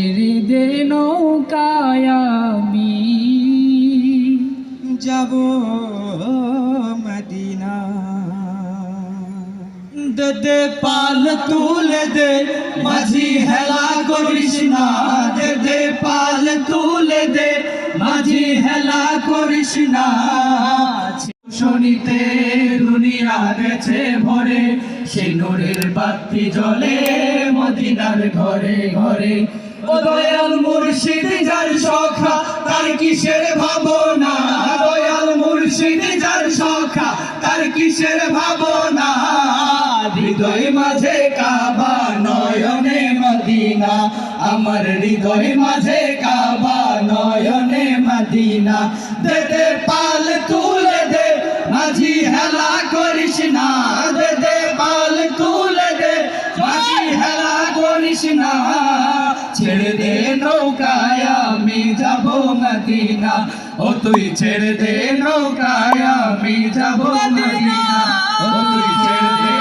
ছেড়ে দে নৌকায় আমি যাব মদিনা। দে দে পাল তুলে দে মাঝি হেলা করিস না, দে দে পাল তুলে দে মাঝি হেলা করিস না। শনিতে দুনিয়া গেছে ভরে, সে নূরের বাতি জ্বলে মদিনার ঘরে ঘরে। ও দয়াল মুর্শিদ যার সখা তার কিসের ভাবনা, দয়াল মুর্শিদ যার সখা তার কিসের ভাবনা। হৃদয় মাঝে কাবা নয়নে মদিনা, আমার হৃদয় মাঝে কাবা নয়নে মদিনা। দে দে পাল তুলে দে মাঝি হেলা করিস না, দে দে পাল তুলে দে মাঝি হেলা করিস না। ছেড়ে দে নৌকায় আমি যাব মদিনা, ও তুই ছেড়ে দে নৌকায় আমি যাব মদিনা, ও তুই ছেড়ে দে